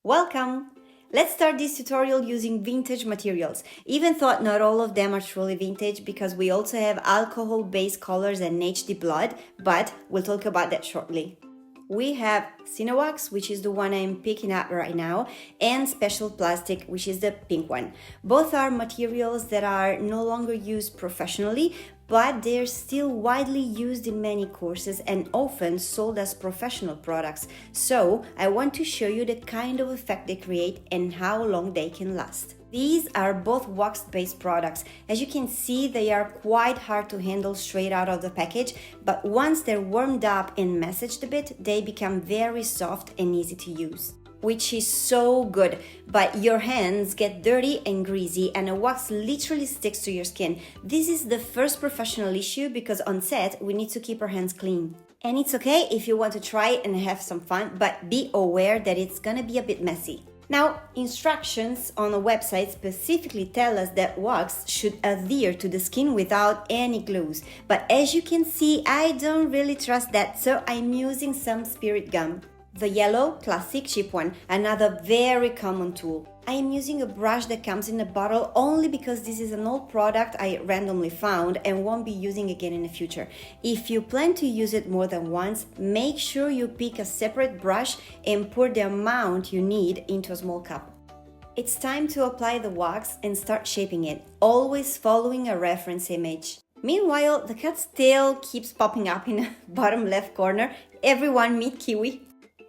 Welcome! Let's start this tutorial using vintage materials. Even though not all of them are truly vintage because we also have alcohol-based colors and HD blood, but we'll talk about that shortly. We have Cinewax, which is the one I'm picking up right now, and Special Plastic, which is the pink one. Both are materials that are no longer used professionally, but they're still widely used in many courses and often sold as professional products. So I want to show you the kind of effect they create and how long they can last. These are both wax-based products. As you can see, they are quite hard to handle straight out of the package, but once they're warmed up and massaged a bit, they become very soft and easy to use. Which is so good, but your hands get dirty and greasy and the wax literally sticks to your skin. This is the first professional issue because on set we need to keep our hands clean. And it's okay if you want to try it and have some fun, but be aware that it's gonna be a bit messy. Now, instructions on a website specifically tell us that wax should adhere to the skin without any glues. But as you can see, I don't really trust that, so I'm using some spirit gum. The yellow classic cheap one, another very common tool. I am using a brush that comes in a bottle only because this is an old product I randomly found and won't be using again in the future. If you plan to use it more than once, make sure you pick a separate brush and pour the amount you need into a small cup. It's time to apply the wax and start shaping it, always following a reference image. Meanwhile, the cat's tail keeps popping up in the bottom left corner. Everyone meet Kiwi.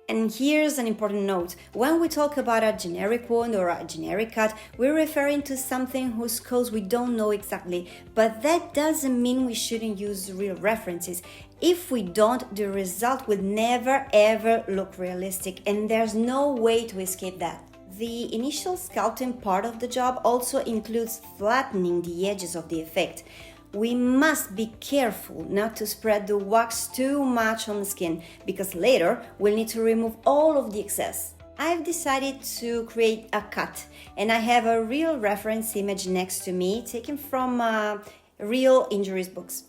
And here's an important note. When we talk about a generic wound or a generic cut, we're referring to something whose cause we don't know exactly, but that doesn't mean we shouldn't use real references. If we don't, the result will never ever look realistic, and there's no way to escape that. The initial sculpting part of the job also includes flattening the edges of the effect. We must be careful not to spread the wax too much on the skin because later we'll need to remove all of the excess. I've decided to create a cut and I have a real reference image next to me taken from real injuries books.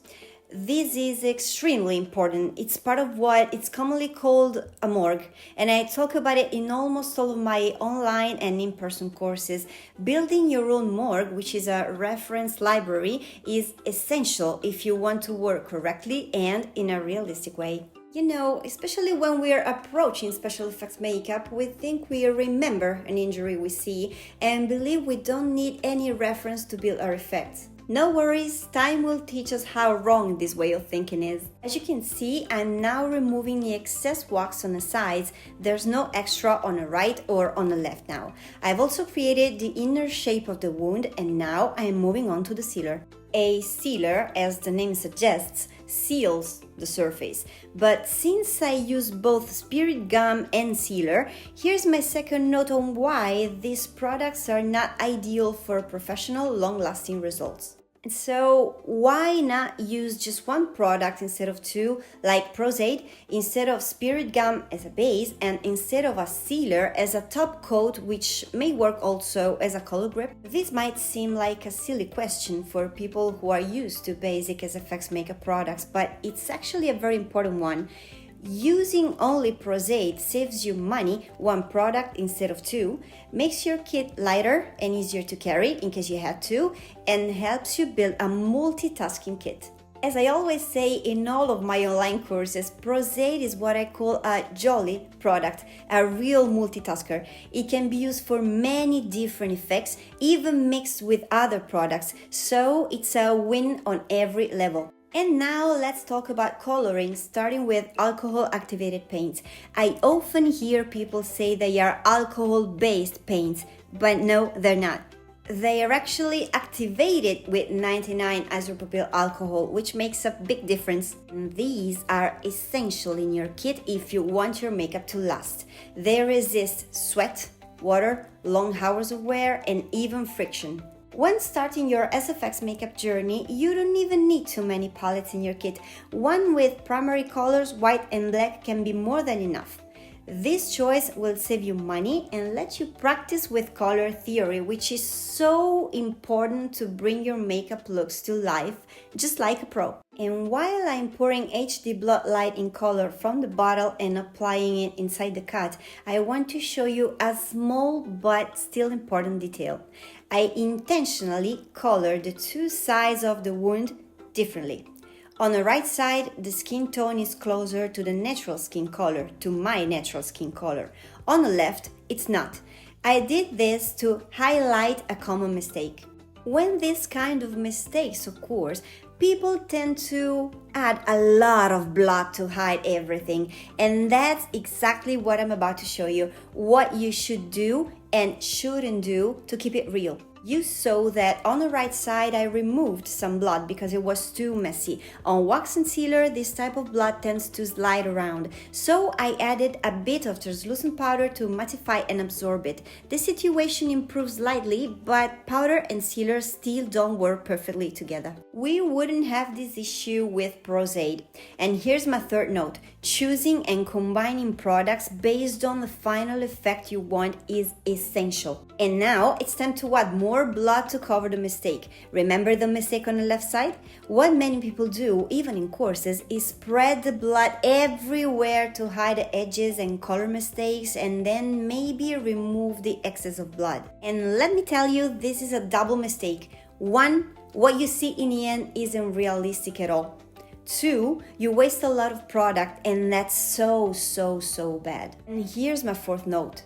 This is extremely important. It's part of what it's commonly called a morgue, and I talk about it in almost all of my online and in-person courses. Building your own morgue, which is a reference library, is essential if you want to work correctly and in a realistic way. You know, especially when we're approaching special effects makeup, we think we remember an injury we see and believe we don't need any reference to build our effects. No worries, time will teach us how wrong this way of thinking is. As you can see, I'm now removing the excess wax on the sides. There's no extra on the right or on the left now. I've also created the inner shape of the wound and now I'm moving on to the sealer. A sealer, as the name suggests, seals the surface. But since I use both spirit gum and sealer, here's my second note on why these products are not ideal for professional, long-lasting results. So why not use just one product instead of two, like Prozaid, instead of spirit gum as a base and instead of a sealer as a top coat, which may work also as a color grip? This might seem like a silly question for people who are used to basic SFX makeup products, but it's actually a very important one. Using only Prozaid saves you money, one product instead of two, makes your kit lighter and easier to carry in case you had to, and helps you build a multitasking kit. As I always say in all of my online courses, Prozaid is what I call a jolly product, a real multitasker. It can be used for many different effects, even mixed with other products, so it's a win on every level. And now let's talk about coloring, starting with alcohol-activated paints. I often hear people say they are alcohol-based paints, but no, they're not. They are actually activated with 99 isopropyl alcohol, which makes a big difference. These are essential in your kit if you want your makeup to last. They resist sweat, water, long hours of wear, and even friction. When starting your SFX makeup journey, you don't even need too many palettes in your kit. One with primary colors, white and black, can be more than enough. This choice will save you money and let you practice with color theory, which is so important to bring your makeup looks to life, just like a pro. And while I'm pouring HD Blood Light in color from the bottle and applying it inside the cut, I want to show you a small but still important detail. I intentionally colored the two sides of the wound differently. On the right side, the skin tone is closer to the natural skin color, to my natural skin color. On the left, it's not. I did this to highlight a common mistake. When this kind of mistakes occurs, people tend to add a lot of blood to hide everything. And that's exactly what I'm about to show you, what you should do and shouldn't do to keep it real. You saw that on the right side I removed some blood because it was too messy. On wax and sealer, this type of blood tends to slide around, so I added a bit of translucent powder to mattify and absorb it. The situation improves slightly, but powder and sealer still don't work perfectly together. We wouldn't have this issue with Prosade. And here's my third note. Choosing and combining products based on the final effect you want is essential. And now it's time to add more blood to cover the mistake. Remember the mistake on the left side? What many people do, even in courses, is spread the blood everywhere to hide the edges and color mistakes and then maybe remove the excess of blood. And let me tell you, this is a double mistake. One, what you see in the end isn't realistic at all. Two, you waste a lot of product and that's so bad. And here's my fourth note.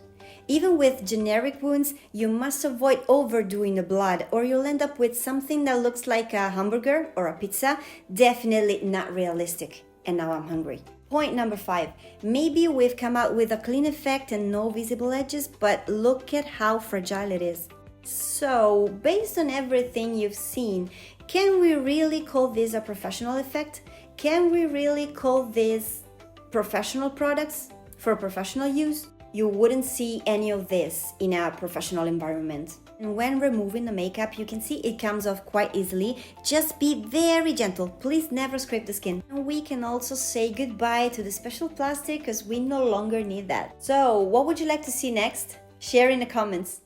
Even with generic wounds, you must avoid overdoing the blood or you'll end up with something that looks like a hamburger or a pizza. Definitely not realistic. And now I'm hungry. Point number 5. Maybe we've come out with a clean effect and no visible edges, but look at how fragile it is. So, based on everything you've seen, can we really call this a professional effect? Can we really call this professional products for professional use? You wouldn't see any of this in a professional environment. And when removing the makeup, you can see it comes off quite easily. Just be very gentle. Please never scrape the skin. And we can also say goodbye to the special plastic because we no longer need that. So, what would you like to see next? Share in the comments.